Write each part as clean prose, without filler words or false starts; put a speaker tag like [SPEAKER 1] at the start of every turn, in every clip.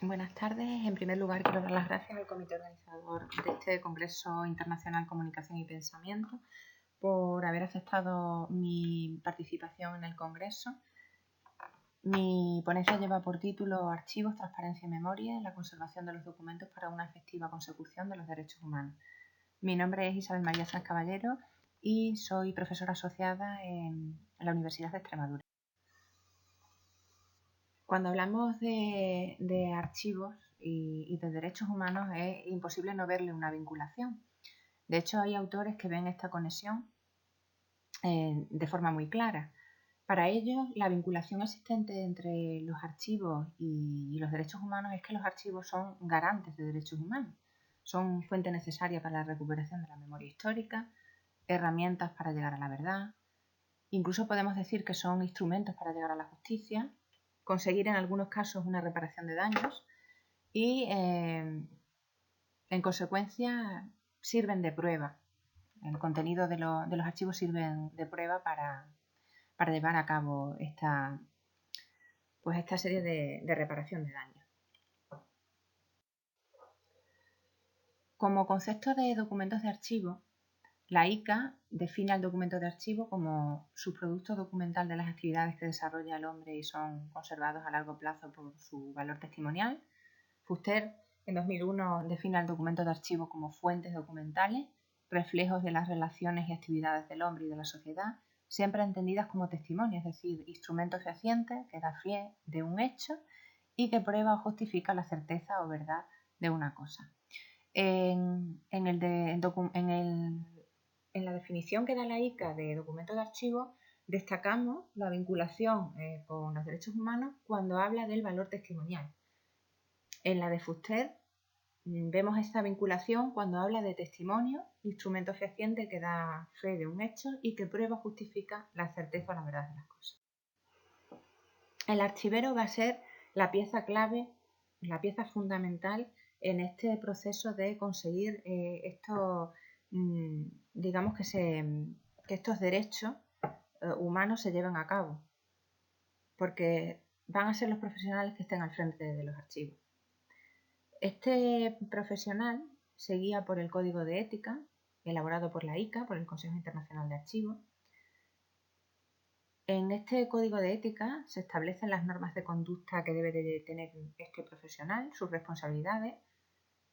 [SPEAKER 1] Buenas tardes. En primer lugar, quiero dar las gracias al comité organizador de este Congreso Internacional Comunicación y Pensamiento por haber aceptado mi participación en el Congreso. Mi ponencia lleva por título Archivos, Transparencia y Memoria en la conservación de los documentos para una efectiva consecución de los derechos humanos. Mi nombre es Isabel María Sanz Caballero y soy profesora asociada en la Universidad de Extremadura. Cuando hablamos de archivos y de derechos humanos es imposible no verle una vinculación. De hecho, hay autores que ven esta conexión de forma muy clara. Para ellos, la vinculación existente entre los archivos y los derechos humanos es que los archivos son garantes de derechos humanos. Son fuente necesaria para la recuperación de la memoria histórica, herramientas para llegar a la verdad. Incluso podemos decir que son instrumentos para llegar a la justicia, conseguir en algunos casos una reparación de daños y, en consecuencia, sirven de prueba. El contenido de los archivos sirven de prueba para llevar a cabo esta serie de reparación de daños. Como concepto de documentos de archivo, la ICA define al documento de archivo como subproducto documental de las actividades que desarrolla el hombre y son conservados a largo plazo por su valor testimonial. Fuster, en 2001, define al documento de archivo como fuentes documentales, reflejos de las relaciones y actividades del hombre y de la sociedad, siempre entendidas como testimonio, es decir, instrumentos fehacientes que da fe de un hecho y que prueba o justifica la certeza o verdad de una cosa. En la definición que da la ICA de documento de archivo, destacamos la vinculación con los derechos humanos cuando habla del valor testimonial. En la de Fuster vemos esta vinculación cuando habla de testimonio, instrumento fehaciente que da fe de un hecho y que prueba o justifica la certeza o la verdad de las cosas. El archivero va a ser la pieza clave, la pieza fundamental en este proceso de conseguir digamos que estos derechos humanos se lleven a cabo, porque van a ser los profesionales que estén al frente de los archivos. Este profesional se guía por el Código de Ética, elaborado por la ICA, por el Consejo Internacional de Archivos. En este Código de Ética se establecen las normas de conducta que debe de tener este profesional, sus responsabilidades,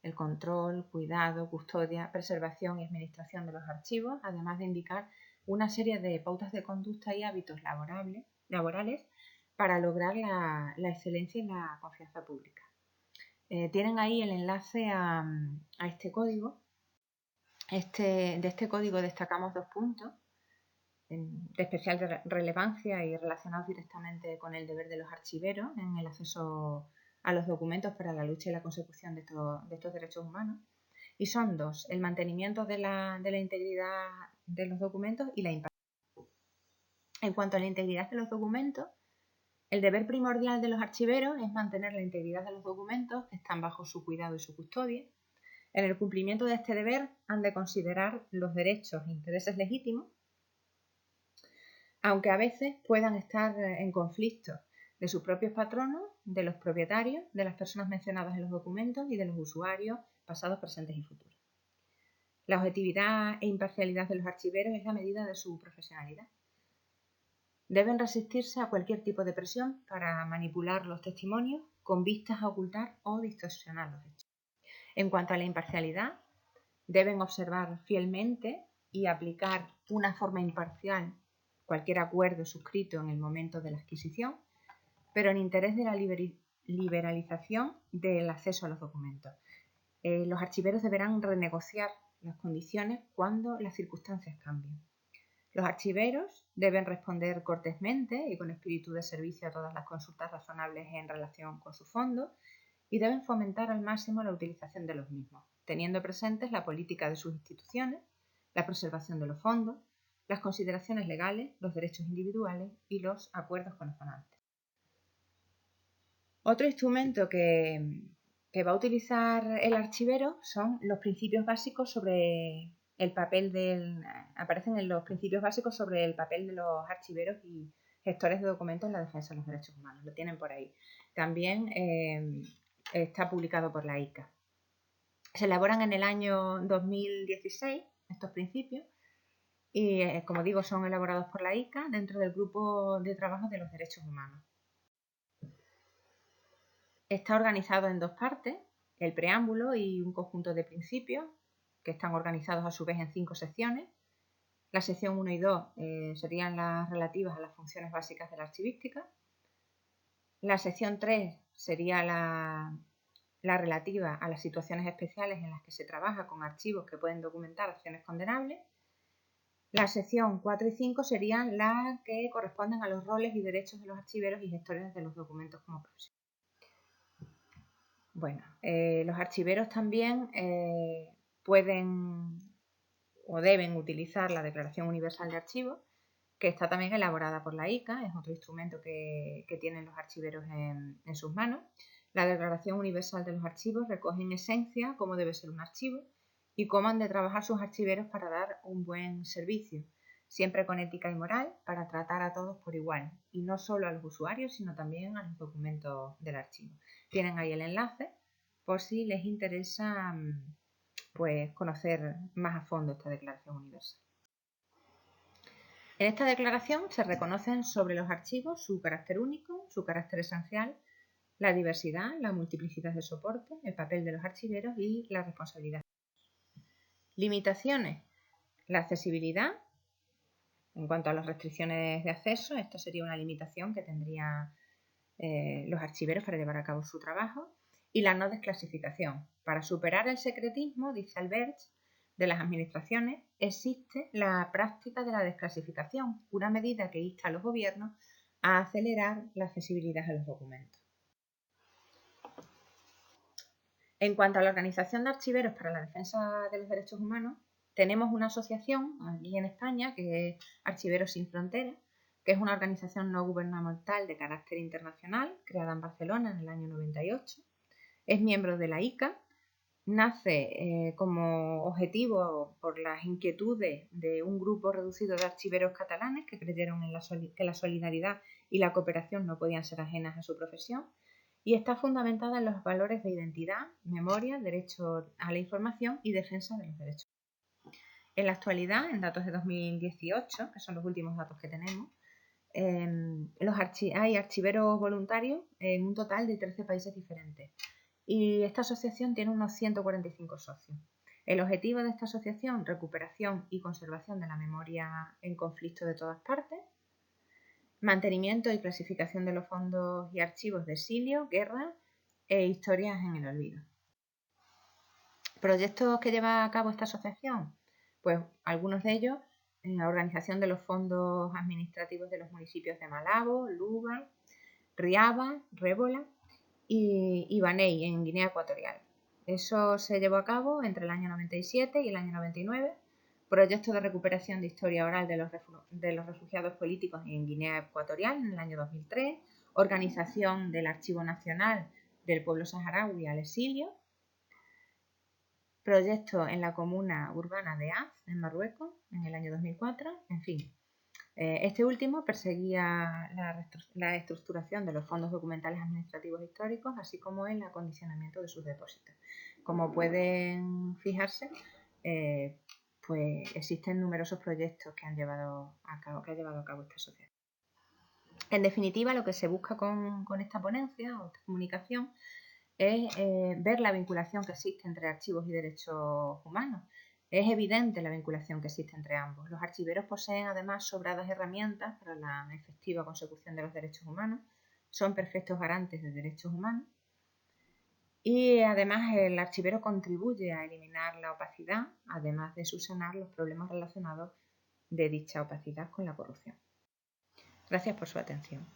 [SPEAKER 1] el control, cuidado, custodia, preservación y administración de los archivos, además de indicar una serie de pautas de conducta y hábitos laborales para lograr la excelencia y la confianza pública. Tienen ahí el enlace a este código. De este código destacamos 2 puntos de especial relevancia y relacionados directamente con el deber de los archiveros en el acceso a los documentos para la lucha y la consecución de estos derechos humanos. Y son 2, el mantenimiento de la integridad de los documentos y la imparcialidad. En cuanto a la integridad de los documentos, el deber primordial de los archiveros es mantener la integridad de los documentos que están bajo su cuidado y su custodia. En el cumplimiento de este deber han de considerar los derechos e intereses legítimos, aunque a veces puedan estar en conflicto de sus propios patronos, de los propietarios, de las personas mencionadas en los documentos y de los usuarios pasados, presentes y futuros. La objetividad e imparcialidad de los archiveros es la medida de su profesionalidad. Deben resistirse a cualquier tipo de presión para manipular los testimonios con vistas a ocultar o distorsionar los hechos. En cuanto a la imparcialidad, deben observar fielmente y aplicar una forma imparcial cualquier acuerdo suscrito en el momento de la adquisición, pero en interés de la liberalización del acceso a los documentos. Los archiveros deberán renegociar las condiciones cuando las circunstancias cambien. Los archiveros deben responder cortésmente y con espíritu de servicio a todas las consultas razonables en relación con su fondo y deben fomentar al máximo la utilización de los mismos, teniendo presentes la política de sus instituciones, la preservación de los fondos, las consideraciones legales, los derechos individuales y los acuerdos con los donantes. Otro instrumento que va a utilizar el archivero son los principios básicos sobre el papel aparecen en los principios básicos sobre el papel de los archiveros y gestores de documentos en la defensa de los derechos humanos. Lo tienen por ahí. También está publicado por la ICA. Se elaboran en el año 2016 estos principios y, como digo, son elaborados por la ICA dentro del Grupo de Trabajo de los Derechos Humanos. Está organizado en dos partes, el preámbulo y un conjunto de principios, que están organizados a su vez en 5 secciones. La sección 1 y 2 serían las relativas a las funciones básicas de la archivística. La sección 3 sería la relativa a las situaciones especiales en las que se trabaja con archivos que pueden documentar acciones condenables. La sección 4 y 5 serían las que corresponden a los roles y derechos de los archiveros y gestores de los documentos como profesión. Bueno, los archiveros también pueden o deben utilizar la Declaración Universal de Archivos, que está también elaborada por la ICA, es otro instrumento que tienen los archiveros en sus manos. La Declaración Universal de los Archivos recoge en esencia cómo debe ser un archivo y cómo han de trabajar sus archiveros para dar un buen servicio, siempre con ética y moral, para tratar a todos por igual, y no solo a los usuarios, sino también a los documentos del archivo. Tienen ahí el enlace por si les interesa pues, conocer más a fondo esta Declaración Universal. En esta declaración se reconocen sobre los archivos su carácter único, su carácter esencial, la diversidad, la multiplicidad de soportes, el papel de los archiveros y la responsabilidad. Limitaciones. La accesibilidad. En cuanto a las restricciones de acceso, esto sería una limitación que tendrían los archiveros para llevar a cabo su trabajo. Y la no desclasificación. Para superar el secretismo, dice Alberts, de las administraciones, existe la práctica de la desclasificación, una medida que insta a los gobiernos a acelerar la accesibilidad a los documentos. En cuanto a la Organización de Archiveros para la Defensa de los Derechos Humanos, tenemos una asociación aquí en España, que es Archiveros Sin Fronteras, que es una organización no gubernamental de carácter internacional, creada en Barcelona en el año 98. Es miembro de la ICA, nace como objetivo por las inquietudes de un grupo reducido de archiveros catalanes que creyeron que la solidaridad y la cooperación no podían ser ajenas a su profesión, y está fundamentada en los valores de identidad, memoria, derecho a la información y defensa de los derechos. En la actualidad, en datos de 2018, que son los últimos datos que tenemos, hay archiveros voluntarios en un total de 13 países diferentes. Y esta asociación tiene unos 145 socios. El objetivo de esta asociación, recuperación y conservación de la memoria en conflicto de todas partes, mantenimiento y clasificación de los fondos y archivos de exilio, guerra e historias en el olvido. ¿Proyectos que lleva a cabo esta asociación? Pues algunos de ellos en la organización de los fondos administrativos de los municipios de Malabo, Luba, Riaba, Rébola y Baney, en Guinea Ecuatorial. Eso se llevó a cabo entre el año 97 y el año 99. Proyecto de recuperación de historia oral de los refugiados políticos en Guinea Ecuatorial en el año 2003. Organización del Archivo Nacional del Pueblo Saharaui al Exilio. Proyecto en la comuna urbana de Az, en Marruecos, en el año 2004. En fin, este último perseguía la estructuración de los fondos documentales administrativos históricos, así como el acondicionamiento de sus depósitos. Como pueden fijarse, pues existen numerosos proyectos que ha llevado a cabo esta asociación. En definitiva, lo que se busca con esta ponencia o esta comunicación es ver la vinculación que existe entre archivos y derechos humanos. Es evidente la vinculación que existe entre ambos. Los archiveros poseen además sobradas herramientas para la efectiva consecución de los derechos humanos, son perfectos garantes de derechos humanos y además el archivero contribuye a eliminar la opacidad, además de subsanar los problemas relacionados de dicha opacidad con la corrupción. Gracias por su atención.